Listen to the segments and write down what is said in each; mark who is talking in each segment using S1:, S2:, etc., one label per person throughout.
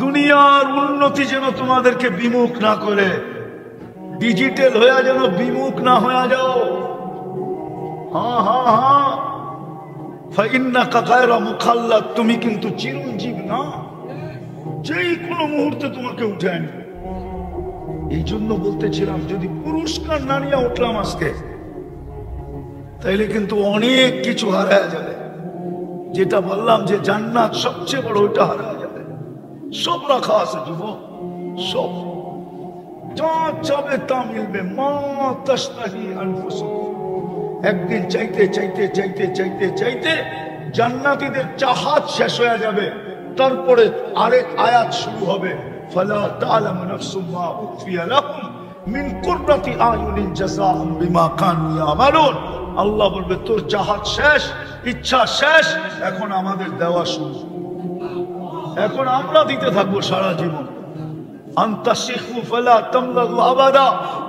S1: দুনিয়ার উন্নতি যেন তোমাদেরকে বিমুখ না করে, ডিজিটাল হয়ে যেন বিমুখ না হয়ে যাও। হ্যাঁ হ্যাঁ হ্যাঁ, ফাইন্নাকা গায়রা মুখাল্লাদ, তুমি কিন্তু চিরঞ্জীব না, যেই কোনো মুহূর্তে তোমাকে উঠে আনবে। এই জন্য বলতেছিলাম, যদি পুরস্কার না নিয়ে উঠলাম আজকে, তাইলে কিন্তু অনেক কিছু হারায় যাবে। যেটা বললাম যে জান্নাত সবচেয়ে বড়, ওইটা হারায় যাবে। সব রাখা আছে যুবক, সব যা চাবে তা মিলবে। মা তাশতাহি আনফুসুকুম, একদিন চাইতে চাইতে চাইতে চাইতে চাইতে জান্নাতীদের চাহাত শেষ হয়ে যাবে। তারপরে আরেক আয়াত শুরু হবে, ফালা তা'লামু নাফসুম মা উখফিয়া লাহুম মিন কুররাতি আয়ুনিন জাযাআন বিমা কানু ইয়ামালুন। আল্লাহ বলবে, তোর চাহাত শেষ, ইচ্ছা শেষ, এখন আমাদের দেওয়া শুরু। এখন আমরা দিতে থাকবো সারা জীবন। আনতা শিখু ফালা তামলাদু আবাদা,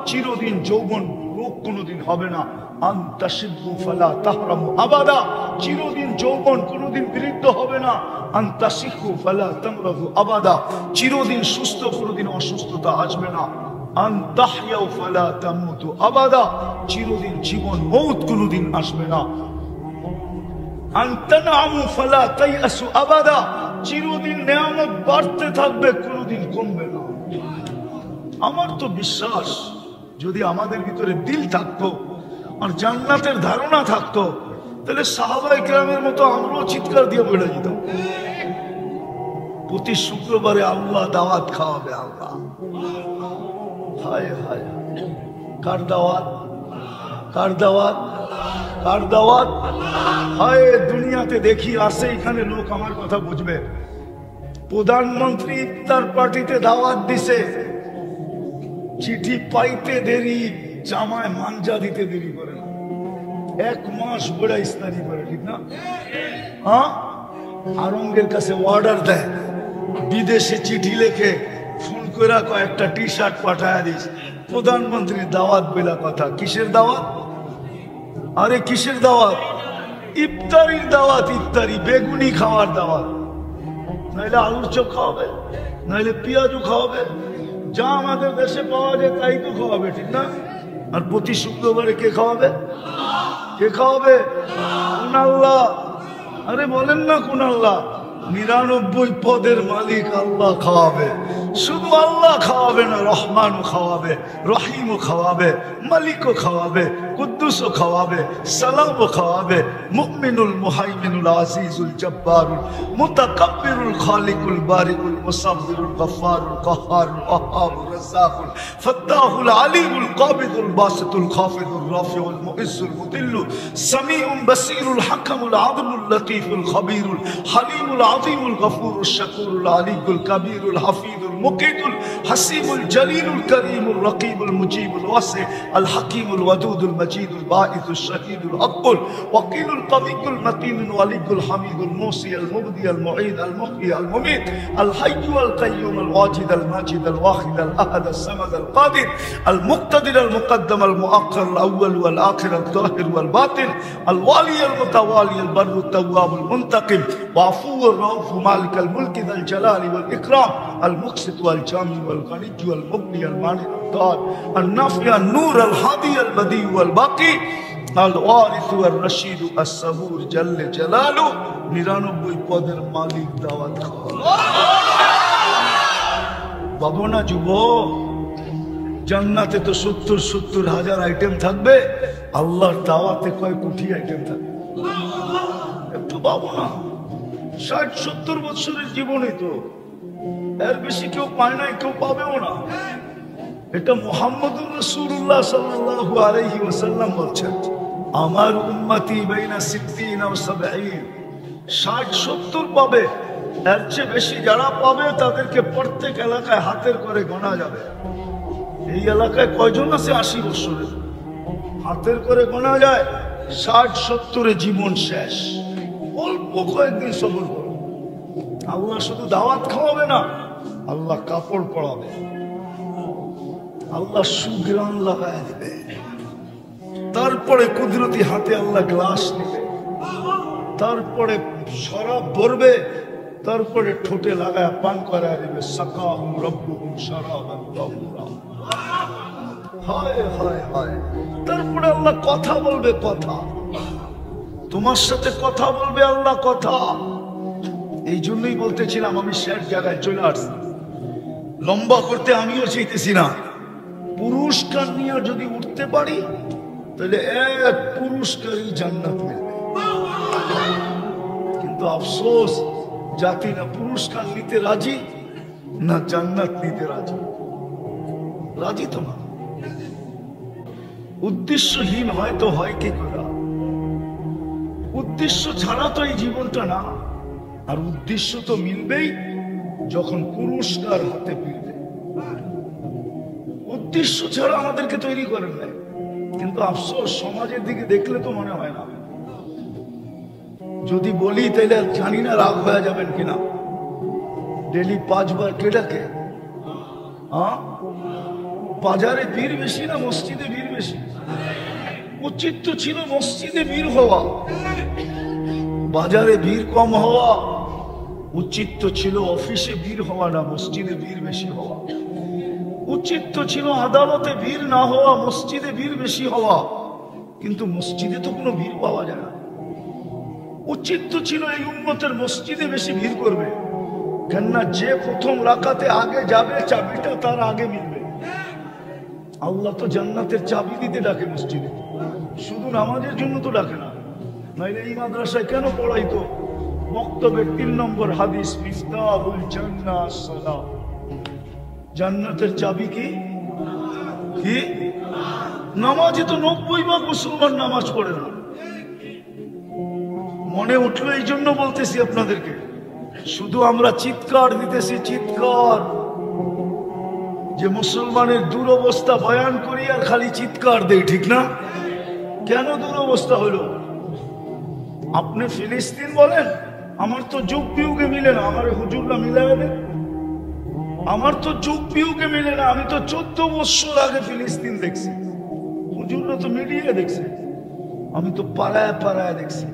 S1: চিরদিন যৌবন, রোগ কোনোদিন হবে না। আনতা শিখু ফালা তাহরামু আবাদা, চিরদিন যৌবন, কোনোদিন বিরুদ্ধ হবে না। আনতা শিখু ফালা তামরাদু আবাদা, চিরদিন সুস্থ, কোনোদিন অসুস্থতা আসবে না। আনতাহইয়াউ ফালা তামুতু আবাদা, চিরদিন জীবন, মৌত কোনোদিন আসবে না। আনতানামু ফালা তাইয়াসু আবাদা, চিরদিন নেয়ামত বাড়তে থাকবে, কোনোদিন কমবে না। আমার তো বিশ্বাস, যদি আমাদের ভিতরে দিল থাকতো আর জান্নাতের ধারণা থাকতো, তাহলে সাহাবায়ে কেরামের মতো আমরাও চিৎকার দিয়ে বেড়ে যেতাম। প্রতি শুক্রবারে আল্লাহ দাওয়াত খাওয়াবে। আল্লাহ, হায় হায়, কার দাওয়াত, কার দাওয়াত, কার দাওয়াত? হায়, দুনিয়াতে দেখি আসে, এখানে লোক আমার কথা বুঝবে। প্রধানমন্ত্রী ইফতার পার্টিতে দাওয়াত দিছে, চিঠি পাইতে দেরি, জামায় মাঞ্জা দিতে দেরি করে না। 1 মাস বেড়া ইস্তারি করে, ঠিক না? হ্যাঁ, আরঙ্গের কাছে অর্ডার দেয়, বিদেশে চিঠি লেখে, ফোন করে কয়েকটা টি শার্ট পাঠায় দিস। প্রধানমন্ত্রীর দাওয়াত বেলা কথা। কিসের দাওয়াত? আরে কিসের দাওয়াত? ইফতারির দাওয়াত। ইফতারি, বেগুনি খাওয়ার দাওয়াত, নাইলে আলুর চপ খাওয়াবে, নাইলে পেঁয়াজু খাওয়াবে, যা আমাদের দেশে পাওয়া যায় তাই তো খাওয়াবে, ঠিক না? আর প্রতি শুক্রবারে কে খাওয়াবে? কে খাওয়াবে? কোন আল্লাহ? আরে বলেন না কোন আল্লাহ? 99 পদের মালিক আল্লাহ খাওয়াবে। শুধু আল্লাহ খাওয়াবে না, রহমানও খাওয়াবে, রহিমও খাওয়াবে, মালিকও খাওয়াবে, কুদ্দুসও খাওয়াবে, সালামও খাওয়াবে। মুমিনুল মুহাইমিনুল আজিজুল জব্বারুল মুতাকাব্বিরুল খালিকুল বারিকুল মুসাব্বিরুল গফফারুল কাহ্হারুল ওয়াহ্হাবুর রাজ্জাকুল ফাত্তাহুল আলিমুল কাবিদুল বাসিতুল খাফিদুর রাফিউল মুইজ্জুল মুদিল্লু সামিউল বাসীরুল হাকামুল আদলুল লতীফুল খবীরুল হালিমুল আযীমুল গফুরুশ শাকুরুল আলিকুল কবীরুল হাফিজুল মুকিতুল হাসিবুল জলিলুল করিমুল রকিবুল মুজিবুল ওয়াসি আল হাকিমুল ওয়াদুদুল মজিদুল বাঈসুশ শহীদুল আক্কুল ওয়াকিলুল কবিয়ুল মতিনুল ওয়ালিকুল হামিদুল মুসি আল মুবদি আল মুঈদ আল মুহয়ি আল মুমীত আল হাইয়্যু আল কাইয়্যুম আল ওয়াজিদ আল মাজিদ আল ওয়াহিদ আল আহাদ আল সামাদ আল কাদির আল মুক্তাদির আল মুকদ্দম আল মুআক্খার আল আউয়াল ওয়াল আখির আল যাহির ওয়াল বাতিন আল ওয়ালি আল মুতাওয়ালি আল বাররু আত তাওয়াব আল মুনতাকিম ওয়াফু الرؤوف مالك الملك ذا الجلال والإكرام المقسط والجامع والغني والمغني المانع الضار النافع النور الهادي البديع والباقي الوارث والرشيد الصبور جل جلاله 99 পদের মালিক দাওয়াত বাবু না যুবক। জান্নাতে তো 70 হাজার আইটেম থাকবে, আল্লাহর দাওয়াতে কয় কোটি আইটেম থাকবে। একটু বাবু না, 60-70 বছরের জীবনে তো এর বেশি কেউ পায় নাই, কেউ পাবেও না। এটা মুহাম্মদুর রাসূলুল্লাহ সাল্লাল্লাহু আলাইহি ওয়াসাল্লাম বলছেন, আমার উম্মতি বাইনা 60 ও 70, 60-70 পাবে। এর চেয়ে বেশি যারা পাবে তাদেরকে প্রত্যেক এলাকায় হাতের করে গোনা যাবে। এই এলাকায় কয়জন আছে 80 বছরের? হাতের করে গোনা যায়। 60-70 জীবন শেষ। অল্প কয়েকদিন সবর করো। আল্লাহ শুধু দাওয়াত খাওয়াবে না, আল্লাহ কাপড় পরাবে, আল্লাহ সুগ্রাণ লাগায় দেবে, তারপরে কুদরতি হাতে আল্লাহ গ্লাস নেবে, তারপরে শরাব ভরবে, তারপরে ঠোঁটে লাগায় পান করায় দেবে, সাকাহুম রব্বুহুম শারাবান তাহুরা। হায় হায় হায়। তারপরে আল্লাহ কথা বলবে, কথা তোমার সাথে কথা বলবে আল্লাহ, কথা। এই জন্যই বলতেছিলাম আমি শেষ জায়গায় চলে আসছি, লম্বা করতে আমিও চাইতেছি না। পুরস্কার নিয়ে যদি উঠতে পারি তাহলে এক পুরস্কারই জান্নাত মিলবে। কিন্তু আফসোস জাতি না পুরস্কার নিতে রাজি, না জান্নাত নিতে রাজি। রাজি তো না। উদ্দেশ্যহীন হয়তো হয় কি করে? উদ্দেশ্য ছাড়া তো এই জীবনটা না। আর উদ্দেশ্য তো মিলবেই যখন পুরস্কার হাতে মিলবে। উদ্দেশ্য ছাড়া আমাদেরকে তৈরি করেন নাই। কিন্তু আফসোস সমাজের দিকে দেখলে তো মনে হয় না। যদি বলি তাইলে জানি না রাগ হয়ে যাবেন কিনা। ডেলি 5 বার কে ডাকে? বাজারে ভিড় বেশি না মসজিদে ভিড় বেশি? উচিত তো ছিল মসজিদে ভিড় হওয়া, বাজারে ভিড় কম হওয়া। উচিত তো ছিল অফিসে ভিড় হওয়া, না মসজিদে ভিড় বেশি হওয়া। উচিত তো ছিল আদালতে ভিড় না হওয়া, মসজিদে ভিড় বেশি হওয়া। কিন্তু মসজিদে তো কোনো ভিড় পাওয়া যায় না। উচিত তো ছিল এই উম্মতের মসজিদে বেশি ভিড় করবে, কেননা যে প্রথম রাকাতে আগে যাবে চাবিটা তার আগে মিলবে। আল্লাহ তো জান্নাতের চাবি দিতে ডাকে মসজিদে, শুধু নামাজের জন্য তো ডাকে না। নাইলে এই মাদ্রাসায় কেন পড়াইতো? বক্তব্যের 3 নম্বর হাদিস, মিফতাহুল জান্নাহ সালাত। জান্নাতের চাবি কি? কি? নামাজে তো 90% মুসলমান নামাজ পড়ে না। মনে উঠলো এই জন্য বলতেছি আপনাদেরকে। শুধু আমরা চিৎকার দিতেছি, চিৎকার, যে মুসলমানের দুরবস্থা বয়ান করি আর খালি চিৎকার দেই, ঠিক না? কেন দুরবস্থা হলো? আপনি ফিলিস্তিন বলেন, আমার তো যুগ বিয়োগে মিলে না। আমার হুজুররা মিলাবে না, আমার তো যুগ বিয়োগে মিলে না। আমি তো 14 বছর আগে ফিলিস্তিন দেখছি, হুজুররা তো মিডিয়া দেখছে। আমি তো পাড়ায় পাড়ায় দেখছি,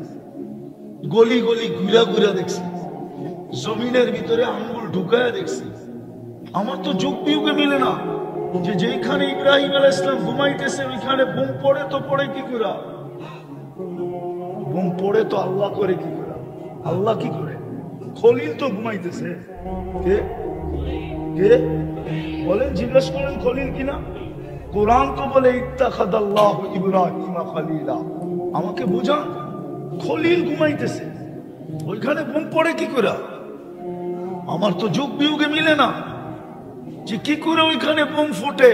S1: গলি গলি ঘুরা ঘুরা দেখছি, জমিনের ভিতরে আঙ্গুল ঢুকায় দেখছি। আমার তো যুগ বিয়োগে মিলে না যে যেখানে ইব্রাহিম আলাইহিস সালাম ঘুমাইতেছে ওইখানে বোম পড়ে। তো পড়ে কি করে? বোম পড়ে তো আল্লাহ করে কি করে? আল্লাহ কি করে? খলিল তো ঘুমাইতেছে। কে কে বলেন, জিজ্ঞেস করেন খলিল কিনা? কোরআন তো বলে ইত্তাখাযাল্লাহু ইব্রাহিমা খলিলা। আমাকে বুঝান, খলিল ঘুমাইতেছে, ওইখানে বোম পড়ে কি করে? আমার তো যুগ বিয়োগে মিলে না যে কি করে ওইখানে বোম ফুটে,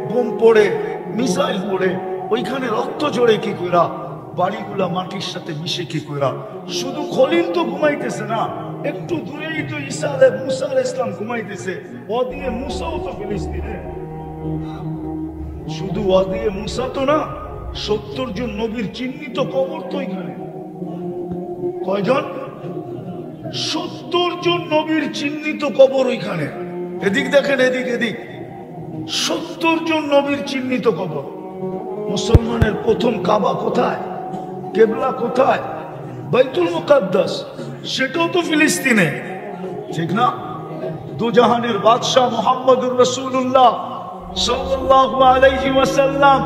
S1: বোম পড়ে, মিসাইল পড়ে, ওইখানে রক্ত ঝরে কি করে, বাড়িগুলা মাটির সাথে মিশে কি করে। শুধু খলিল তো ঘুমাইতেছে না, একটু দূরেই তো ঈসা মুসা আলাইহিস সালাম ঘুমাইতেছে। ওয়াদিয়ে মুসাও তো ফিলিস্তিনে। শুধু ওয়াদিয়ে মুসা তো না, 70 জন নবীর চিহ্নিত কবর তো এখানে। কয়জন? 70 জন নবীর চিহ্নিত কবর ওইখানে। এদিক দেখেন, এদিক এদিক, 70 জন নবীর চিহ্নিত কবর। মুসলমানের প্রথম কাবা কোথায়? কেবলা কোথায়? বাইতুল মুকাদ্দাস, সেটাও তো ফিলিস্তিনে, ঠিক না? দুজাহানের বাদশাহ মুহাম্মদুর রাসূলুল্লাহ সাল্লাল্লাহু আলাইহি ওয়াসাল্লাম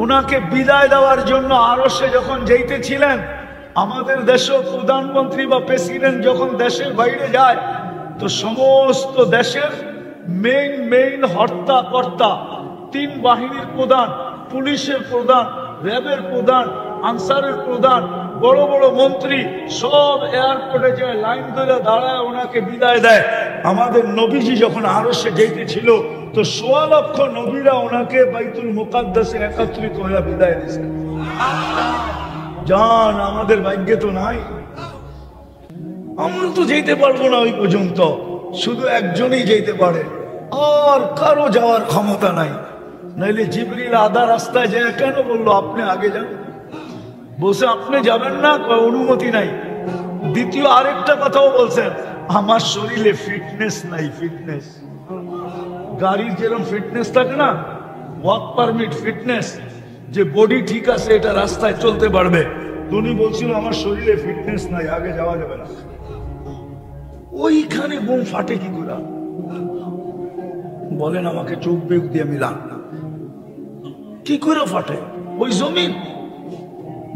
S1: উনাকে বিদায় দেওয়ার জন্য আরশে যখন যাইতেছিলেন, আমাদের দেশের প্রধানমন্ত্রী বা প্রেসিডেন্ট যখন দেশের বাইরে যায় তো সমস্ত দেশের মেইন হর্তা কর্তা, 3 বাহিনীর প্রধান, পুলিশের প্রধান, র্যাবের প্রধান, আনসারের প্রধান, বড় বড় মন্ত্রী সব এয়ারপোর্টে যায় লাইন ধরে দাঁড়ায় ওনাকে বিদায় দেয়। আমাদের নবীজি যখন আরশে যাইতেছিল তো 1.25 লক্ষ নবীরা ওনাকে বাইতুল মুকাদ্দাসে একত্রিত হয়ে বিদায় দিয়েছে। জান, আমাদের ভাগ্যে তো নাই। আমরা তো যেতে পারবো না ওই পর্যন্ত, শুধু একজনই যেতে পারে, আর কারো যাওয়ার ক্ষমতা নাই। নাইলে জিবরিল আধা রাস্তায় যায় কেন বললো আপনি আগে যান? বলছে আপনি যাবেন না, অনুমতি নাই। দ্বিতীয় আরেকটা কথাও বলছেন, আমার শরীরে ফিটনেস নাই। ফিটনেস, গাড়ির যেরকম ফিটনেস থাকে না, ওয়ার্ক পারমিট ফিটনেস, যে বডি ঠিক আছে এটা রাস্তায় চলতে পারবে, উনি বলছিল আমার শরীরে ফিটনেস নাই, আগে যাওয়া যাবে না। ওইখানে বোম ফাটে কি করে? বলেন আমাকে, চোখ বেগ দিয়ে মিলান, কি করে ফাটে? ওই জমিন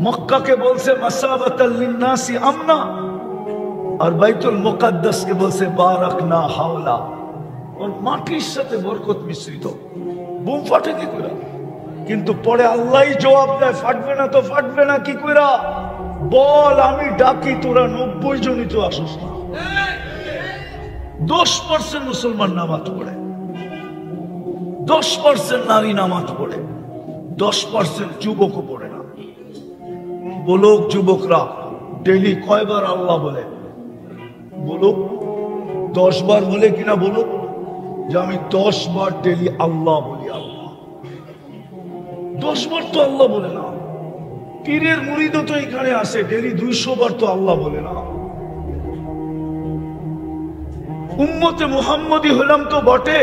S1: মক্কাকে বলছে মাসাবাতাল লিন্নাসি আমনা, আর বাইতুল মুকাদ্দাসকে বলছে বারাকনা হাওলা। ওর মাটির সাথে বরকত মিশ্রিত, বোম ফাটে কি করে? কিন্তু পরে আল্লাহই জবাব দেয়, ফাটবে না তো ফাটবে না কি করে? বল আমি ডাকি, তোরা 90 জনই তো আসিস না। 10% মুসলমান নামাজ পড়ে, 10% নারী নামাজ পড়ে, 10% যুবকও পড়ে না। বলুক যুবকরা ডেলি কয়বার আল্লাহ বলে? বলুক 10 বার বলে কিনা? বলুক যে আমি 10 বার ডেলি আল্লাহ বলি। আল্লাহ 10 বার তো আল্লাহ বলে না। পীরের মুরিদও তো এখানে আসে, ডেলি 200 বার তো আল্লাহ বলে না। উম্মতে মুহাম্মদী হলাম তো বটে,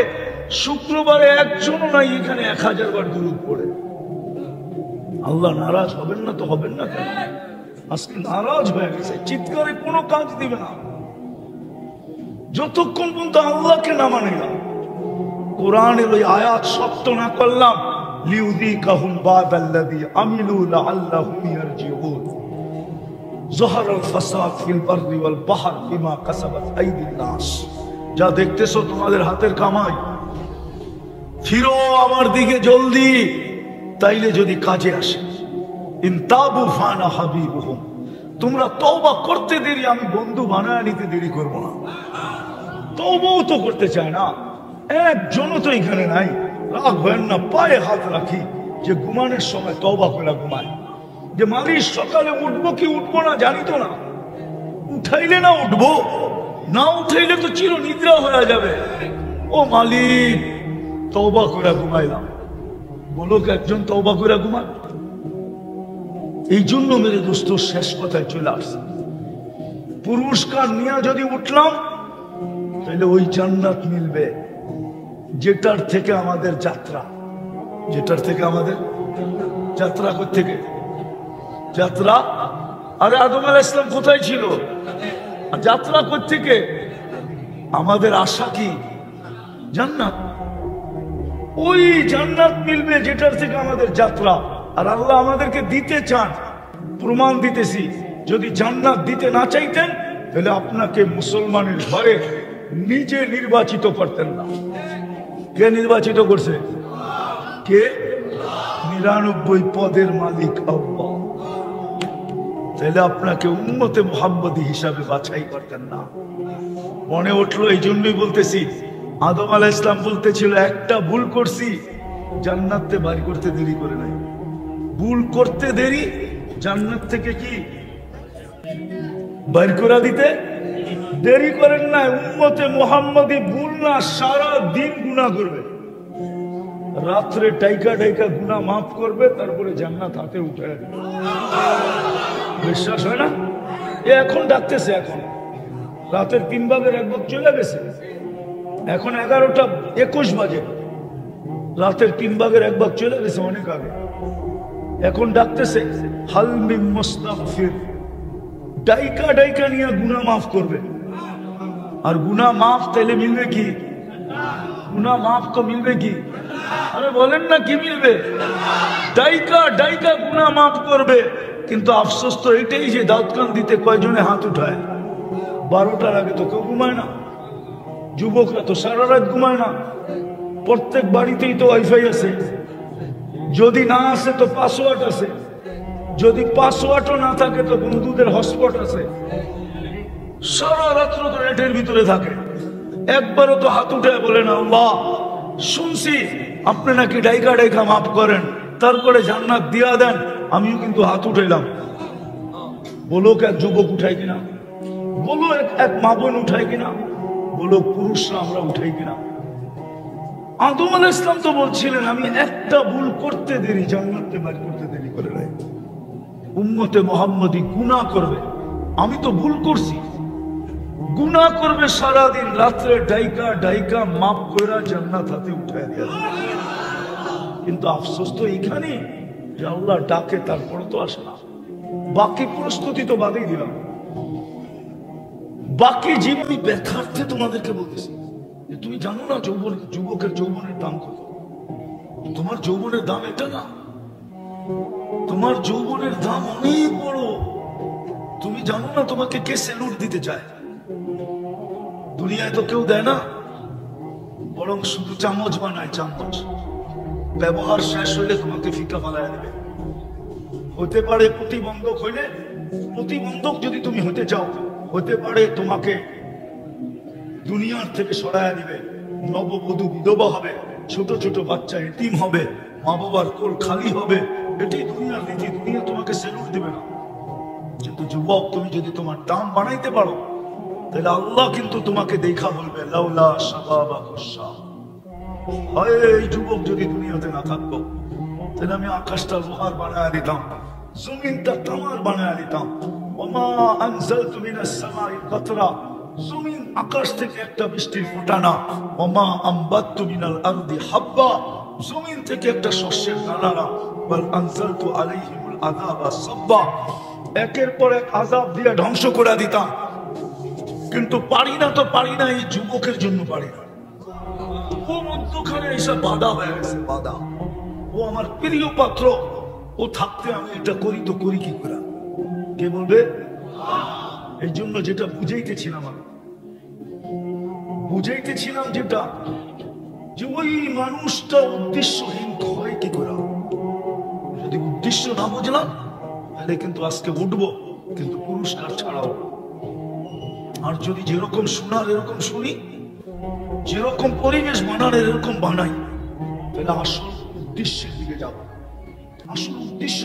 S1: শুক্রবারে একজনও নাই এখানে 1000 বার দুরূদ পড়ে। আল্লাহ নারাজ হবেন না তো? হবেন না কেন? আজকে নারাজ হয়ে গেছে, চিৎকারে কোনো কাজ দিবে না যতক্ষণ পর্যন্ত আল্লাহকে না মানে না। কোরআনের ওই আয়াত সত্য না করলাম, লিউযীকাহুম বাদাল্লাযী আমিলু লাআল্লাহুম ইয়ারজিউন, যাহারাল ফাসাদ ফিল বাররি ওয়াল বাহর বিমা কাসাবাত আইদিন নাস। যা দেখতেছো তোমাদের হাতের কামাই, ফিরো আমার দিকে জলদি, তাইলে যদি কাজে আসে। ইনতাবু ফানা হাবিবুহুম, তোমরা তওবা করতে দেরি, আমি বন্ধু বানায় নিতে দেরি করবো না। তওবাও তো করতে চায় না, একজনও তো এখানে নাই। রাগ হয় না, পায়ে হাত রাখি যে ঘুমানোর সময় তওবা করে ঘুমায়। যে মালিক সকালে উঠবো কি উঠবো না জানি তো না, উঠাইলে না উঠবো, না উঠাইলে তো চির নিদ্রা হয়ে যাবে। ও মালিক তওবা করে ঘুমাইলাম, বলুক একজন তওবা করে ঘুমায়। এই জন্য মেরে দোস্ত শেষ কথায় চলে আসছে, পুরস্কার নিয়ে যদি উঠলাম তাহলে ওই জান্নাত মিলবে যেটার থেকে আমাদের যাত্রা। যেটার থেকে আমাদের যাত্রা থেকে যাত্রা। আরে আদম আলাইহিস সালাম কোথায় ছিল? যাত্রা থেকে আমাদের আশা কি? জান্নাত। ওই জান্নাত মিলবে যেটার থেকে আমাদের যাত্রা। আর আল্লাহ আমাদেরকে দিতে চান, প্রমাণ দিতেছি। যদি জান্নাত দিতে না চাইতেন তাহলে আপনাকে মুসলমানের ঘরে নিজে নির্বাচিত করতেন না। কে নির্বাচিত করছে? কে? 99 পদের মালিক আল্লাহ। তাহলে আপনাকে উম্মতে মুহাম্মদী হিসাবে বাছাই করতেন না। মনে উঠলো, এই জন্যই বলতেছি, আদম আলাইহিস সালাম বলতেছিল একটা ভুল করছি, জান্নাতে বাড়ি করতে দেরি করে নাই। ভুল করতে দেরি, জান্নাত থেকে কি বাইর করে দিতে দেরি করেন না। উম্মতে মুহাম্মদী ভুল না, সারা দিন গুনাহ করবে, রাত্রে টাইকা টাইকা গুনাহ মাফ করবে, তারপরে জান্নাত হাতে উঠে দেবে। বিশ্বাস হয় না? এখন ডাকতেছে, এখন রাতের 3 ভাগের 1 ভাগ চলে গেছে, এখন 11:21 বাজে, রাতের 3 ভাগের 1 ভাগ চলে গেছে অনেক আগে। এখন ডাকতেছে হাল মিন মুস্তাগফির, ডাইকা ডাইকা নিয়ে গুনাহ মাফ করবে। আর গুনাহ মাফ তাইলে মিলবে কি? গুনাহ মাফ তো মিলবে কি? আরে বলেন না কি মিলবে? ডাইকা ডাইকা গুনাহ মাফ করবে। কিন্তু আফসোস তো এটাই যে দাউদ খান দিতে কয়জনে হাত উঠায়? 12টার আগে তো কেউ ঘুমায় না। যুবকরা তো সারা রাত ঘুমায় না। প্রত্যেক বাড়িতেই তো ওয়াইফাই আছে, যদি না আসে তো পাসওয়ার্ড আছে, যদি পাসওয়ার্ডও না থাকে তো বন্ধুদের হটস্পট আছে। সারা রাত্র তো নেটের ভিতরে থাকে। একবারও তো হাত উঠে বলে না, আল্লাহ শুনছি আপনি নাকি ডাইকা ডাইকা মাফ করেন, তারপরে জান্নাত দিয়া দেন, আমিও কিন্তু হাত উঠাইলাম। বলো এক যুবক উঠাই কিনা? বলো এক মা বোন উঠাই কিনা? বলো পুরুষরা আমরা উঠাই কিনা? আদম আলাইহিস সালাম তো বলছিলেন আমি একটা ভুল করতে দেরি, জান্নাতে বাড়ি করতে দেরি করে নাই। উম্মতে মুহাম্মদী গুনাহ করবে, আমি তো ভুল করছি, গুনাহ করবে সারাদিন, রাত্রে ডাইকা ডাইকা মাফ করে জান্নাত হাতে উঠায় দেয়া। কিন্তু আফসোস তো এইখানে যে আল্লাহ ডাকে তারপরে তো আসে না। বাকি প্রস্তুতি তো বাদেই দিলাম, বাকি জীবনী ব্যথার্থে তোমাদেরকে বলতেছি যে তুমি জানো না যুবকের যৌবনের দাম কত। তোমার যৌবনের দাম এটা না, তোমার যৌবনের দাম অনেক বড়। তুমি জানো না তোমাকে কে স্যালুট দিতে চায়। দুনিয়ায় তো কেউ দেয় না, বরং শুধু চামচ বানায়, চামচ। ব্যবহার শেষ হইলে তোমাকে ফিকা ফালায় দেবে। হতে পারে প্রতিবন্ধক হইলে, প্রতিবন্ধক যদি তুমি হতে চাও, হতে পারে তোমাকে দুনিয়ার থেকে সরায় দিবে। নববধূ বিধবা হবে, ছোট ছোট বাচ্চা এতিম হবে, মা বাবার কোল খালি হবে। এটাই দুনিয়ার নীতি। দুনিয়া তোমাকে স্যালুট দিবে না। কিন্তু যুবক, তুমি যদি তোমার দাম বানাইতে পারো, তাহলে আল্লাহ কিন্তু তোমাকে দেখা বলবে, লাউলা শাবাবাকুশ শাব। হয় এই যুবক যদি দুনিয়াতে না থাকতো, তাহলে আমি আকাশটা লোহার বানায় দিতাম, জমিনটা তামার বানায় দিতাম। ওমা আনজালতু মিনাস সামাই কাতরা, জমিন আকাশ থেকে একটা বৃষ্টির ফোঁটা না। ওমা আম্বাততু মিনাল আরদি হাব্বা, জমিন থেকে একটা শস্যের দানা না। ওয়াল আনজালতু আলাইহিমুল আযাবা সাব্বা, একের পর এক আযাব দিয়ে ধ্বংস করে দিতাম। কিন্তু পারি না, তো পারি না, এই যুবকের জন্য পারি না। ও মধ্যখানে এসে বাধা হয়ে গেছে, বাধা। ও আমার প্রিয় পাত্র, ও থাকতে আমি এটা করি, তো করি কি করে? কে বলবে? এই জন্য যেটা বুঝাইতেছিলাম, আমি বুঝাইতেছিলাম যেটা, যে ওই মানুষটা উদ্দেশ্যহীন হয় কি করে। যদি উদ্দেশ্য না বুঝলাম, তাহলে কিন্তু আজকে উঠবো, কিন্তু পুরস্কার ছাড়াও। আর যদি যেরকম শোনার এরকম শুনি, যেরকম পরিবেশ বানার এরকম বানাই, তাহলে আসল উদ্দেশ্যের দিকে যাব। আসল উদ্দেশ্য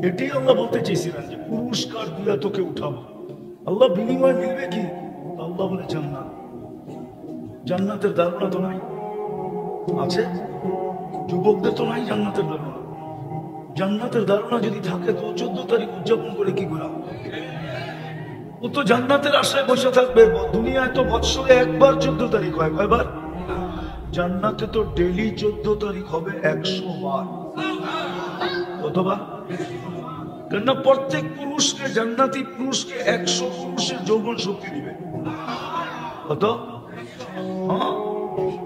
S1: এটাই আল্লাহ বলতে চেয়েছিলেন, যে পুরস্কার দিয়ে তোকে উঠাবো। আল্লাহ বিনিময় মিলবে কি? আল্লাহ বলে জান্নাত। জান্নাতের ধারণা তো নাই, আছে? যুবকদের তো নাই জান্নাতের ধারণা। জান্নাতের ধারণা যদি থাকে, তো 14 তারিখ উদযাপন করে কি করা? ও তো জান্নাতের আশায় বসে থাকবে। দুনিয়ায় তো বৎসরে একবার 14 তারিখ হয়, কয়বার? জান্নাতে তো ডেলি 14 তারিখ হবে 100 বার। কতবার? কেননা প্রত্যেক পুরুষকে, জান্নাতি পুরুষকে 100 পুরুষের যৌবন শক্তি দিবে। কত?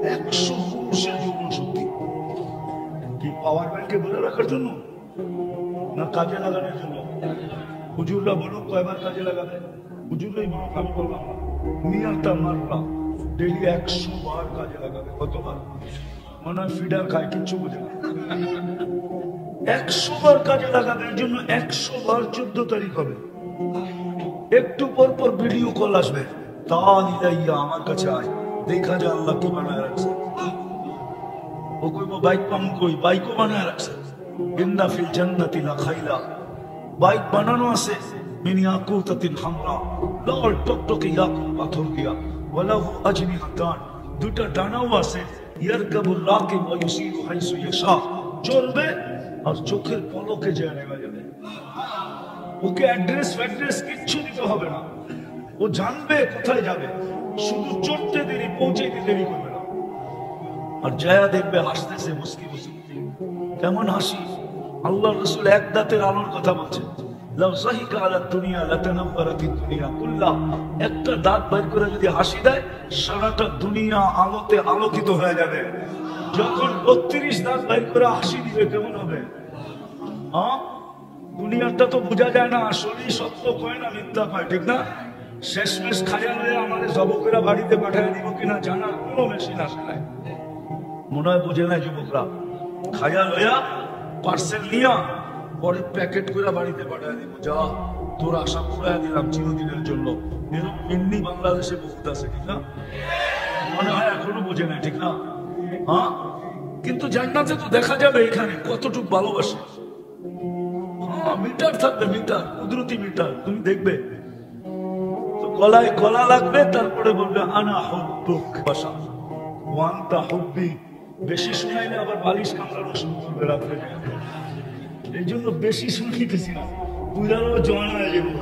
S1: 100 পুরুষের যৌবন শক্তি। কি পাওয়ার ব্যাংকে বলে রাখার জন্য, না কাজে লাগানোর জন্য? হুজুররা বলো কয়বার কাজে লাগাবে? হুজুররাই বলো, আমি বললাম না। মিয়াটা মারলাম ডেলি 100 বার কাজে লাগাবে। কতবার? মনে হয় ফিডার খায়, কিচ্ছু বুঝে না। 100 বার কাজে লাগাবে। এর জন্য 100 বার 14 তারিখ হবে। একটু পর পর ভিডিও কল আসবে, তাল ইলাইয়া, আমার কাছে আয়, দেখা যায় আল্লাহ কি বানায় রাখছে। ও কইব বাইক পাম, কই বাইকও বানায় রাখছে। ইন্না ফিল জান্নাতি লা খাইলা, বাইক বানানো আছে। মিন ইয়াকুতাতিন হামরা, লাল টকটকে ইয়াকুত পাথর দিয়া। ওয়ালাহু আজনিহাতান, দুইটা ডানাও আছে। ইয়ারকাবুর রাকিব ওয়া ইউসিরু হাইসু ইয়াশা, চলবে আর চোখের পলকে যায় নেমে যাবে। ওকে অ্যাড্রেস ফ্যাড্রেস কিচ্ছু দিতে হবে না, ও জানবে কোথায় যাবে। শুধু চড়তে দেরি, পৌঁছাইতে দেরি করবে না। আর জায়া দেখবে হাসতেছে মুস্কি মুস্কি। কেমন হাসি! আল্লাহ রাসূল এক দাঁতের আলোর কথা বলছেন। লাউ যাহিকা আলা দুনিয়া লাতানাওয়ারাতিদ দুনিয়া কুল্লাহ, একটা দাঁত বাইর করে যদি হাসি দেয়, সারাটা দুনিয়া আলোতে আলোকিত হয়ে যাবে। যখন 32 দাঁত বাইর করে হাসি দিবে, কেমন হবে? দুনিয়াটা তো বোঝা যায় না, আসলেই সত্য কয় না মিথ্যা কয়, ঠিক না? শেষমেশ খায়া লয়ে আমাদের যুবকেরা বাড়িতে পাঠিয়ে দিব কিনা জানার কোনো মেশিন আসে নাই। মনে হয় বোঝে নাই যুবকরা। খায়া লয়া পার্সেল নিয়া পরে প্যাকেট করে বাড়িতে পাঠিয়ে দিব, যা তোর আশা পুরাই দিলাম চিরদিনের জন্য। এরকম এমনি বাংলাদেশে বহুত আছে, ঠিক না? মনে হয় এখনো বোঝে নাই, ঠিক না? কিন্তু জান্নাতে তো দেখা যাবে এখানে কতটুকু ভালোবাসে। মিটার থাকবে, মিটার, কুদরতি মিটার, তুমি দেখবে। তো গলায় গলা লাগবে, তারপরে বলবে আনা হুব্বুক বাসা ওয়ান্তা হুব্বি। বেশি শুনাইলে আবার বালিশ কামড়ানো শুরু করবে রাত্রে। এই জন্য বেশি শুনাইতেছি না, বুঝারও জোয়ান হয়ে যাবো।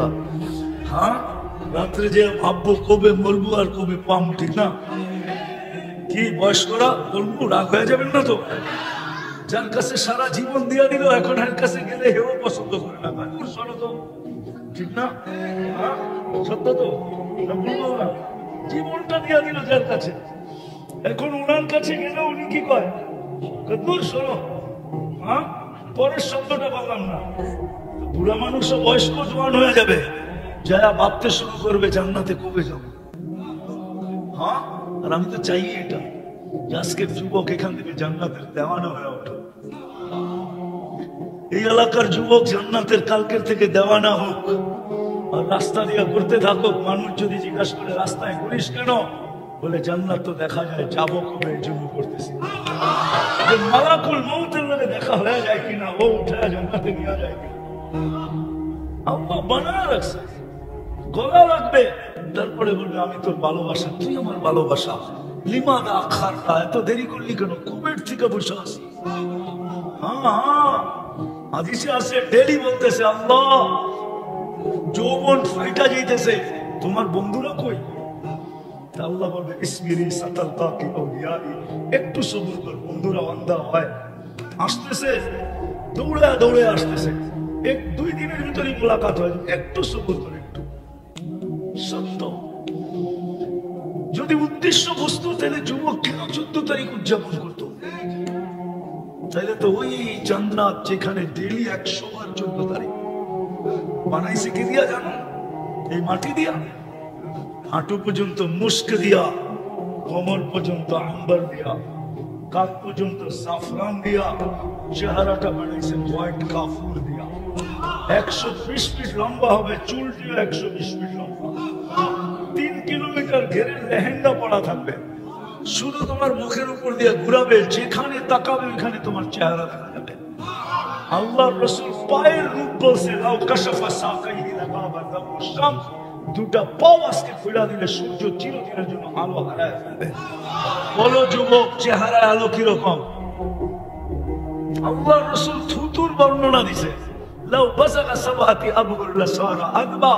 S1: রাত্রে যে ভাববো কবে মরবো আর কবে পাম, ঠিক না? কি বয়স্করা বলবো, রাগ হয়ে যাবেন না তো? যার কাছে সারা জীবন দিয়ে দিল, এখন এর কাছে গেলে হেও পছন্দ করে না, ঠিক না? সত্য তো? জীবনটা দিয়া দিল যার কাছে। এখন ওনার কাছে গেলে উনি কি কয়? দূর শোনো, হ্যাঁ পরের শব্দটা বললাম না। বুড়া মানুষ বয়স্ক জোয়ান হয়ে যাবে, যারা ভাবতে শুরু করবে জান্নাতে কবে যাবো। হ্যাঁ, আর আমি তো চাই এটা, আজকের যুবক এখান থেকে জান্নাতের দেওয়ানা হয়ে ওঠো। এই এলাকার যুবক জান্নাতের কালকের থেকে দেওয়ানা হোক, আর রাস্তা দিয়ে করতে থাকুক। মানুষ যদি জিজ্ঞাসা করে রাস্তায় করিস কেন, বলে জান্নাত তো দেখা যায়, যাবো কবে এই জন্য করতেছি। মালাকুল মউতের লগে দেখা হয়ে যায় কিনা, ও উঠে জান্নাতে নিয়ে যায় কিনা, আল্লাহ বানায় রাখছে। গলা লাগবে, তারপরে বলবে আমি তোর ভালোবাসা, তুই আমার ভালোবাসা। লিমাদা আখারটা, এত দেরি করলি কেন, কবের থেকে বসে আছি। হ্যাঁ, হাদিসে আছে, ডেলি বলতেছে আল্লাহ যৌবন ফাইটা যাইতেছে, তোমার বন্ধুরা কই? আল্লাহ বলবে ইসমিরি সাতালকা কি আউলিয়াই, একটু সবুর কর, বন্ধুরা বান্দা হয় আসতেছে, দৌড়ে দৌড়ে আসতেছে, এক দুই দিনের ভিতরেই মোলাকাত হয়, একটু সবুর করে, একটু সত্য। যদি উদ্দেশ্য বস্তু, তাহলে যুবক কেন 14 তারিখ উদযাপন করতো? তাহলে তো ওই জান্নাত যেখানে ডেলি 100 বার 14 তারিখ বানাইছে কি দিয়া জানো? এই মাটি দিয়া, হাঁটু পর্যন্ত মুস্ক দিয়া, কোমর পর্যন্ত আম্বার দিয়া, কাঁধ পর্যন্ত সাফরান দিয়া, চেহারাটা বানাইছে হোয়াইট কাফুর দিয়া। 120 ফিট লম্বা হবে, চুল দিয়ে 120 ফিট লম্বা, 3 কিলোমিটার ঘেরে লেহেঙ্গা পড়া থাকবে, শুধু তোমার মুখের উপর দিয়ে ঘুরাবে, যেখানে তাকাবে ওখানে তোমার চেহারা দেখা যাবে। আল্লাহ রাসূল পায়ের রূপ বলছে, লাউ কাশাফা সাকাইহি লাগাবা যাবুশ শামস, দুটা পাও আজকে খুলে দিলে সূর্য চিরদিনের জন্য আলো হারায় ফেলবে। বলো যুবক, চেহারা আলো কিরকম? আল্লাহ রাসূল থুতুর বর্ণনা দিছে, লাউ বাসাকা সাবাতি আবগুল্লা সারা আদবা,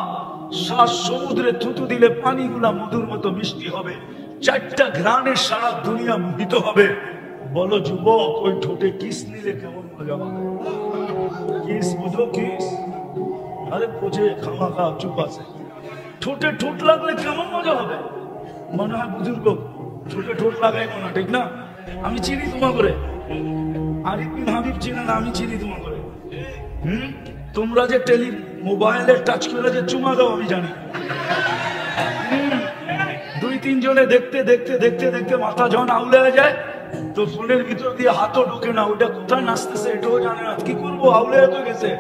S1: 7 সমুদ্রে থুতু দিলে পানিগুলা মধুর মতো মিষ্টি হবে, 4টা ঘ্রাণে সারা দুনিয়া মোহিত হবে। বলো যুবক, ওই ঠোঁটে কিস নিলে কেমন মজা হবে? কিস বুঝো, কিস? আরে বুঝে খামাখা চুপ আছে। ঠোঁটে ঠোঁট লাগলে কেমন মজা হবে? মনে হয় বুজুর্গ ঠোঁটে ঠোঁট লাগাই না, ঠিক না? আমি চিনি তোমা করে, আরিফ বিন হাবিব চিনে না, আমি চিনি তোমা করে। তোমরা যে মোবাইলের টাচ করে যে চুমা দাও আমি জানি। 2-3 জনে দেখতে দেখতে দেখতে দেখতে মাথা যখন আউলে হয়ে যায়, তো ফোনের ভিতর দিয়ে হাতও ঢোকে না, ওটা কোথায় নাচতেছে এটাও জানে না। কি করবো, আউলে হয়ে গেছে,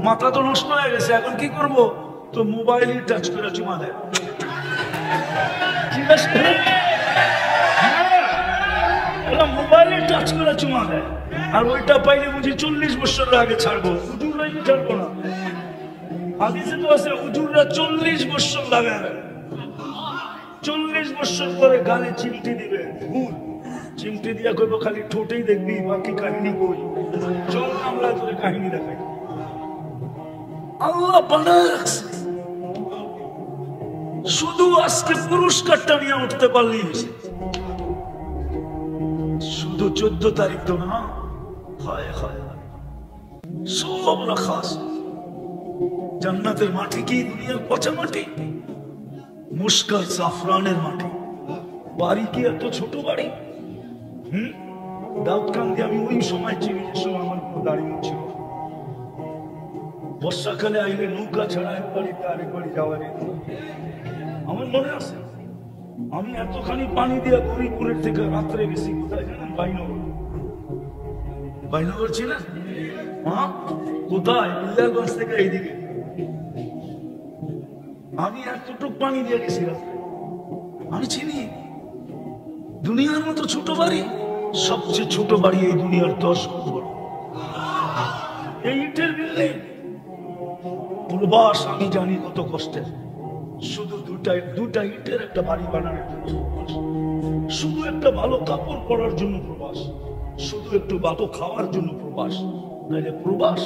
S1: মাথা তো নষ্ট হয়ে গেছে, এখন কি করবো? তো মোবাইল টাচ করে চুমা দেয়। মোবাইলে টাচ করে চুমা দেয়, আর ওইটা পাইলে বুঝি 40 বছর আগে ছাড়বো, হুজুররা ছাড়বো না। হাদিসে তো আছে হুজুররা 40 বছর লাগায়, 40 বছর পরে গালে চিমটি দিবে, ভুল চিমটি দিয়া কইব খালি ঠোঁটেই দেখবি, বাকি কাহিনী কই? চল আমরা তোরে কাহিনী দেখাই। আল্লাহ বানায় রাখছে, শুধু আজকে পুরস্কারটা নিয়ে উঠতে পারলি, শুধু 14 তারিখ তো না, হয় হয় সব রাখা আছে। জান্নাতের মাটি কি দুনিয়ার পচা মাটি? মুস্কাল জাফরানের মাটি। বাড়ি কি এত ছোট বাড়ি? দাউদকান্দি আমি ওই সময় চিনি, যে সময় আমার কোনো গাড়ি ছিল। বর্ষাকালে আইলে নৌকা ছাড়া এক বাড়িতে আরেক বাড়ি যাওয়ার আমার মনে আছে। আমি এতখানি পানি দিয়ে গরিপুরের থেকে রাত্রে গেছি, কোথায় জানেন? বাইনগর। বাইনগর ছিলেন? কোথায়? ইল্লালগঞ্জ থেকে এইদিকে। আমি এতটুক পানি দিয়ে গেছি রাত্রে। আমি চিনি দুনিয়ার মতো ছোট বাড়ি, সবচেয়ে ছোট বাড়ি এই দুনিয়ার 10 গুণ বড়। এই ইটের বিল্ডিং। প্রবাস আমি জানি কত কষ্টের। শুধু দুটা ইটের একটা বাড়ি বানানোর জন্য প্রবাস, শুধু একটা ভালো কাপড় পরার জন্য প্রবাস, শুধু একটু ভালো খাওয়ার জন্য প্রবাস। নাইলে প্রবাস,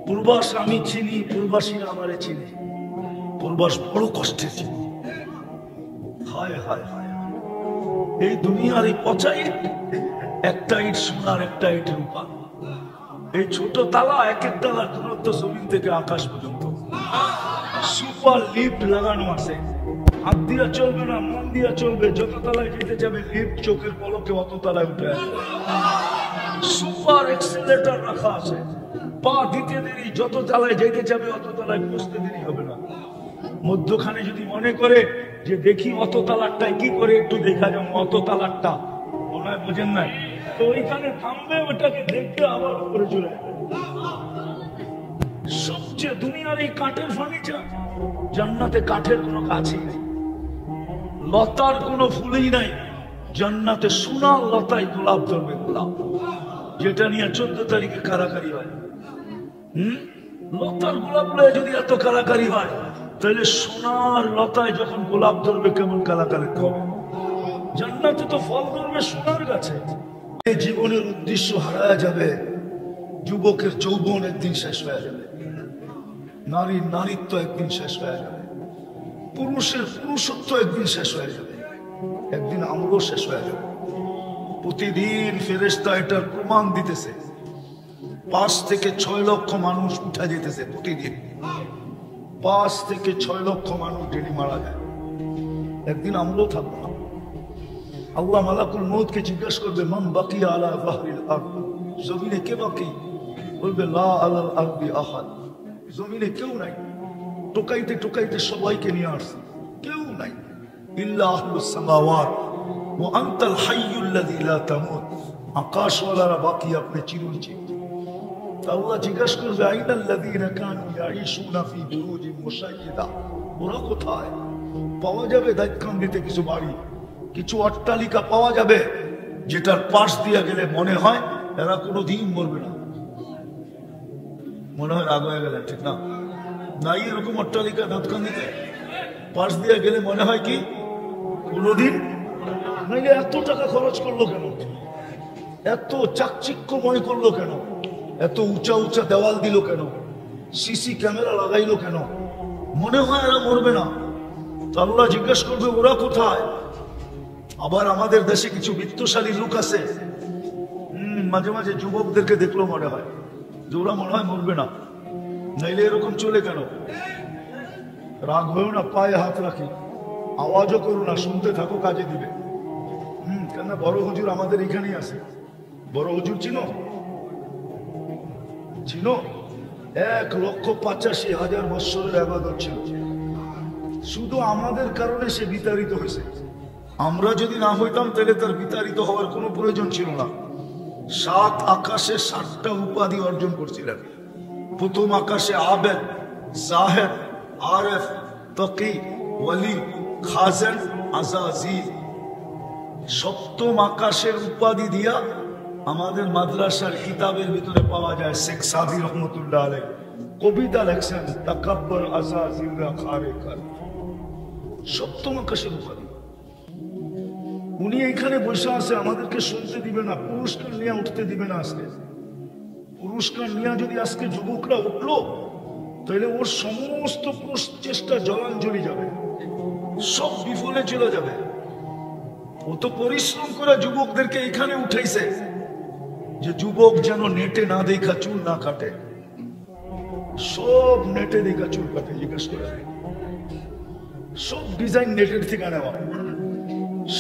S1: প্রবাস আমি চিনি, প্রবাসীরা আমারে চিনি। প্রবাস বড় কষ্টের ছিল। হায় হায় হায়, এই দুনিয়ার এই পচা ইট, একটা ইট সোনার, একটা ইট রূপা। এই ছোট তালা, এক এক তালা দূরত্ব জমিন থেকে আকাশ পর্যন্ত। সুপার লিফট লাগানো আছে, হাত দিয়া চলবে না, মন দিয়া চলবে, যত তলায় যেতে যাবে লিফট চোখের পলকে অত তলায় উঠে আসবে। সুপার এক্সেলেটর রাখা আছে, পা দিতে দেরি, যত তলায় যেতে যাবে অত তলায় পৌঁছতে দেরি হবে না। মধ্যখানে যদি মনে করে যে দেখি অত তালাকটাই কি করে একটু দেখা যাবো, অত তালাকটা মনে হয় বোঝেন নাই, তো ওইখানে থামবে, ওটাকে দেখতে আবার উপরে চলে যাবে। সবচেয়ে দুনিয়ার এই কাঠের ফার্নিচার, জান্নাতে কাঠের কোনো গাছই নেই, লতার কোনো ফুলই নাই। জান্নাতে সোনার লতায় গোলাপ ধরবে, গোলাপ, যেটা নিয়ে 14 তারিখে কারাকারি হয়। লতার গোলাপ লয়ে যদি এত কারাকারি হয়, তাহলে সোনার লতায় যখন গোলাপ ধরবে কেমন কালাকালি হবে। জান্নাতে তো ফল ধরবে সোনার গাছে। জীবনের উদ্দেশ্য হারায় যাবে, যুবকের যৌবন একদিন শেষ হয়ে যাবে, নারীর নারীত্ব একদিন শেষ হয়ে যাবে, পুরুষের পুরুষত্ব একদিন শেষ হয়ে যাবে, একদিন আমরাও শেষ হয়ে যাবে। প্রতিদিন ফেরেশতা এটার প্রমাণ দিতেছে, 5 থেকে 6 লক্ষ মানুষ উঠা যেতেছে প্রতিদিন, 5 থেকে 6 লক্ষ মানুষ ডেলি মারা যায়, একদিন আমরাও থাকবো না। আল্লাহ মালাকুল মউতকে জিজ্ঞাসা করবে, মান বাকিয়া আলা যাহরিল আরদ, জমিনে কে বাকি? বলবে লা আলাল আরদি আহাদ, জমিনে কেউ নাই। টোকাইতে টোকাইতে সবাইকে নিয়ে আসছে, কেউ নাই। ইল্লা আহলুস সামাওয়াত ওয়া আনতাল হাইয়ুল্লাযী লা তামুত, আকাশওয়ালারা বাকি, আপনি চিরঞ্জীব। আল্লাহ জিজ্ঞাসা করবে, আইনাল্লাযীনা কানু ইয়াঈশুনা ফি বুরুজিন মুশাইয়্যিদা, ওরা কোথায়? পাওয়া যাবে দায়িত্বকান্দিতে কিছু বাড়ি, কিছু অট্টালিকা পাওয়া যাবে, যেটার পাশ দিয়ে গেলে মনে হয় এরা কোনোদিন মরবে না, মনে হয় রাগ হয়ে গেলেন, ঠিক না? নাই এরকম অট্টালিকা দাঁতকান্দিতে, পাশ দিয়ে গেলে মনে হয় কি কোনোদিন নাইলে। এত টাকা খরচ করলো কেন? এত চাকচিক্যময় করলো কেন? এত উঁচা উঁচা দেওয়াল দিল কেন? সিসি ক্যামেরা লাগাইলো কেন? মনে হয় এরা মরবে না। তো আল্লাহ জিজ্ঞেস করবে, ওরা কোথায়? আবার আমাদের দেশে কিছু বিত্তশালী লোক আছে, মাঝে মাঝে যুবকদেরকে দেখলো মনে হয় যে ওরা মনে হয় মরবে না, নাইলে এরকম চলে কেন? রাগ হয়েও না, পায়ে হাত রাখি, আওয়াজও করো না, শুনতে থাকো, কাজে দিবে। কেন? বড় হুজুর আমাদের এখানেই আছে। বড় হুজুর চিনো? চিনো? 1,85,000 বৎসরের ইবাদত ছিল, শুধু আমাদের কারণে সে বিতাড়িত হয়েছে। আমরা যদি না হইতাম তাহলে তার বিতাড়িত হওয়ার কোনো প্রয়োজন ছিল না। 7 আকাশে 7টা উপাধি অর্জন করছিলেন। প্রথম আকাশে আবেদ, জাহেদ, আরেফ, তকি, ওয়ালি, খাজেন, আজাজিল। সপ্তম আকাশের উপাধি দিয়া আমাদের মাদ্রাসার কিতাবের ভিতরে পাওয়া যায়, শেখ সাদি রহমতুল্লাহ আলাইহ কবিতা লেখছেন, তাকাব্বর আজাজিলরা খারে খারে। সপ্তম আকাশের উপাধি। উনি এখানে বসে আছে, আমাদেরকে শুনতে দিবে না, পুরস্কার নিয়ে উঠতে দিবে না। আজকে পুরস্কার নিয়ে যদি আজকে যুবকরা উঠলো, তাহলে ওর সমস্ত প্রচেষ্টা জলাঞ্জলি যাবে, সব বিফলে চলে যাবে। ও তো পরিশ্রম করে যুবকদেরকে এখানে উঠাইছে, যে যুবক যেন নেটে না দেখা চুল না কাটে। সব নেটে দেখা চুল কাটে, জিজ্ঞেস করে সব ডিজাইন নেটের থেকে নেওয়া।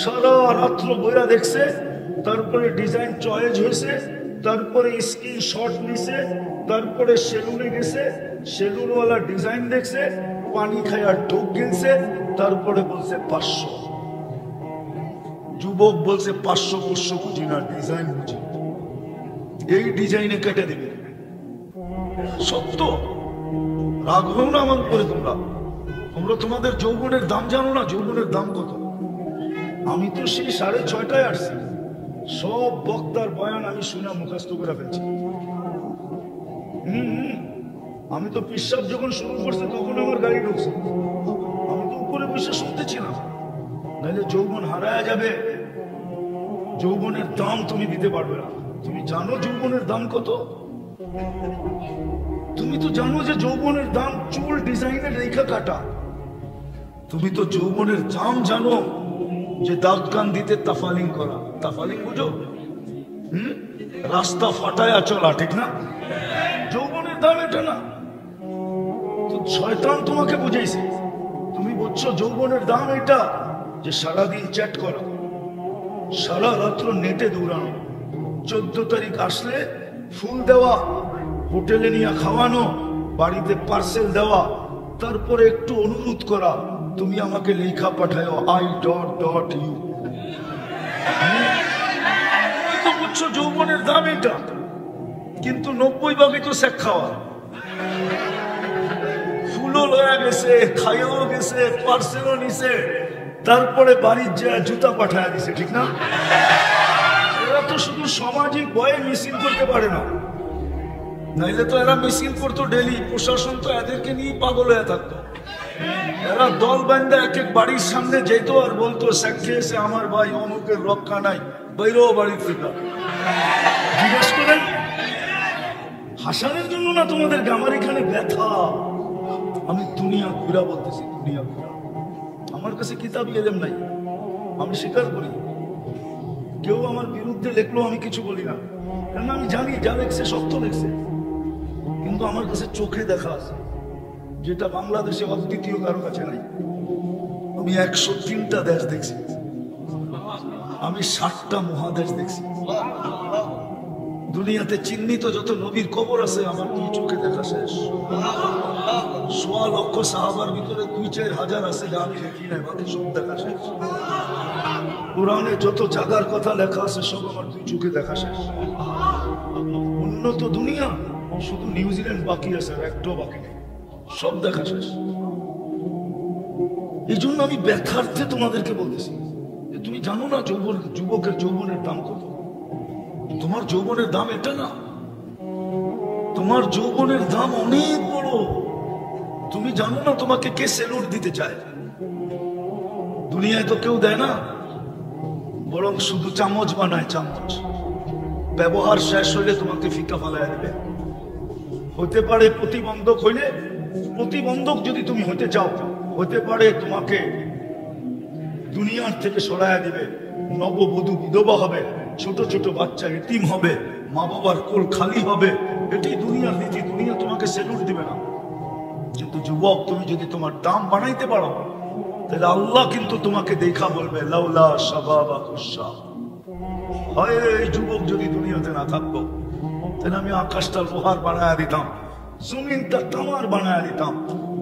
S1: সারা রাত্র বইরা দেখছে, তারপরে ডিজাইন চয়েস হয়েছে, তারপরে স্ক্রিনশট নিছে, তারপরে সেলুনে গেছে, সেলুনওয়ালা ডিজাইন দেখছে, পানি খায় ঢোক গিলছে, তারপরে বলছে 500। যুবক বলছে 500 বুঝি না, ডিজাইন বুঝি, এই ডিজাইনে কেটে দেবে। সত্য। রাগ হও না আমার উপরে তোমরা। তোমরা তোমাদের যৌবনের দাম জানো না, যৌবনের দাম কত? আমি তো সেই 6:30টায় আসছি, সব বক্তার বয়ান আমি শুনে মুখস্থ করে ফেলছি। আমি তো পিশাব যখন শুরু করছে তখন আমার গাড়ি ঢুকছে, আমি তো উপরে বসে শুনতেছিলাম। নাহলে যৌবন হারায় যাবে, যৌবনের দাম তুমি দিতে পারবে না। তুমি জানো যৌবনের দাম কত? তুমি তো জানো যে যৌবনের দাম চুল ডিজাইনের রেখা কাটা। তুমি তো যৌবনের দাম জানো যে দাঁত কান দিতে তাফালিং করা। তাফালিং বুঝো? রাস্তা ফাটায়া চলা, ঠিক না? যৌবনের দাম এটা না। তো শয়তান তোমাকে বুঝাইছে, তুমি বুঝছো যৌবনের দাম এটা যে সারাদিন চ্যাট করা, সারা রাত্র নেটে দৌড়ানো, 14 তারিখ আসলে ফুল দেওয়া, হোটেলে নিয়ে খাওয়ানো, বাড়িতে পার্সেল দেওয়া, তারপরে একটু অনুরোধ করা তুমি আমাকে লেখা পাঠাও I.U। তো বুঝছো যৌবনের দাম এটা, কিন্তু 90 ভাগে তো শেখ খাওয়া, ফুলও লয়া গেছে, খাইও গেছে, পার্সেলও নিছে, তারপরে বাড়ির যে জুতা পাঠায় দিছে, ঠিক না? এরা তো শুধু সামাজিক ভয়ে মিছিল করতে পারে না, নাইলে তো এরা মিছিল করতো ডেলি, প্রশাসন তো এদেরকে নিয়ে পাগল হয়ে থাকতো। এরা দল বান্ধা এক এক বাড়ির সামনে যেত আর বলতো সাক্ষী এসে আমার ভাই অমুকের রক্ষা নাই, বাইরো বাড়ির থেকে। জিজ্ঞেস করেন হাসানের জন্য না তোমাদেরকে, আমার এখানে ব্যথা। আমি দুনিয়া ঘুরা বলতেছি, দুনিয়া ঘুরা। আমার কাছে কিতাব এলেম নাই, আমি স্বীকার করি। কেউ আমার বিরুদ্ধে লেখলো আমি কিছু বলি না, কারণ আমি জানি যা লেখছে সত্য লেখছে। কিন্তু আমার কাছে চোখে দেখা আছে, যেটা বাংলাদেশে অদ্বিতীয় কারো কাছে নাই। আমি 103টা দেশ দেখছি, আমি 60টা মহাদেশ দেখছি। দুনিয়াতে চিহ্নিত যত নবীর কবর আছে আমার 2 চোখে দেখা শেষ। 1.25 লক্ষ সাহাবার ভিতরে 2-4 হাজার আছে যা আমি দেখি নাই, বাকি সব দেখা শেষ। কোরআনে যত জাগার কথা লেখা আছে সব আমার 2 চোখে দেখা শেষ। উন্নত দুনিয়া শুধু নিউজিল্যান্ড বাকি আছে, আর একটাও বাকি নেই, সব দেখা শেষ। এই জন্য আমি ব্যথার্থে তোমাদেরকে বলতেছি যে তুমি জানো না যুবকের যৌবনের দাম কত। তোমার যৌবনের দাম এটা না, তোমার যৌবনের দাম অনেক বড়। তুমি জানো না তোমাকে কে সেলুট দিতে চায়। দুনিয়ায় তো কেউ দেয় না, বরং শুধু চামচ বানায়, চামচ। ব্যবহার শেষ হইলে তোমাকে ফিকা ফালায় দেবে। হতে পারে প্রতিবন্ধক হইলে, প্রতিবন্ধক যদি তুমি হতে চাও, হতে পারে তোমাকে দুনিয়ার থেকে সরাইয়া দিবে। নববধূ বিধবা হবে, ছোট ছোট বাচ্চা এতিম হবে, মা বাবার কোল খালি হবে। এটাই দুনিয়ার নীতি, দুনিয়া তোমাকে সেলুট দিবে না। কিন্তু যুবক, তুমি যদি তোমার দাম বানাইতে পারো, তাহলে আল্লাহ কিন্তু তোমাকে দেখা বলবে লাউলা শাবাবা কুশা। হয় এই যুবক যদি দুনিয়াতে না থাকতো, তাহলে আমি আকাশটা লোহার বানায়া দিতাম, জমিনটা তামার বানায়া দিতাম।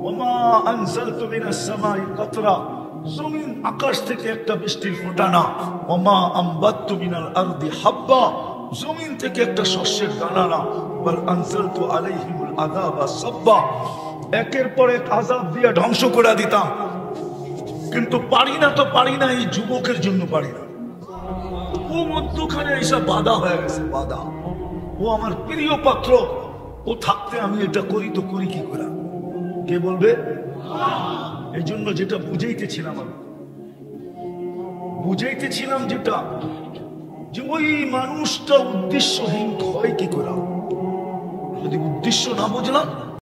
S1: ওমা আনজালতু মিনাস সামাই কাতরা, জমিন আকাশ থেকে একটা বৃষ্টির ফোঁটা না। ওমা আমবাততু মিনাল আরদি হাব্বা, জমিন থেকে একটা শস্যের দানা না। ওয়াল আনজালতু আলাইহিমুল আযাবা সাব্বা, একের পর এক আযাব দিয়ে ধ্বংস করে দিতাম। কিন্তু পারি না, তো পারি না, এই যুবকের জন্য পারি না। ও মধ্যখানে এইসব বাধা হয়ে গেছে, বাধা। ও আমার প্রিয় পাত্র, ও থাকতে আমি এটা করি, তো করি কি করে? কে বলবে? এই জন্য যেটা বুঝাইতেছিলাম, আমি বুঝাইতেছিলাম যেটা, যে ওই মানুষটা উদ্দেশ্যহীন হয় কি করে। যদি উদ্দেশ্য না বুঝলাম,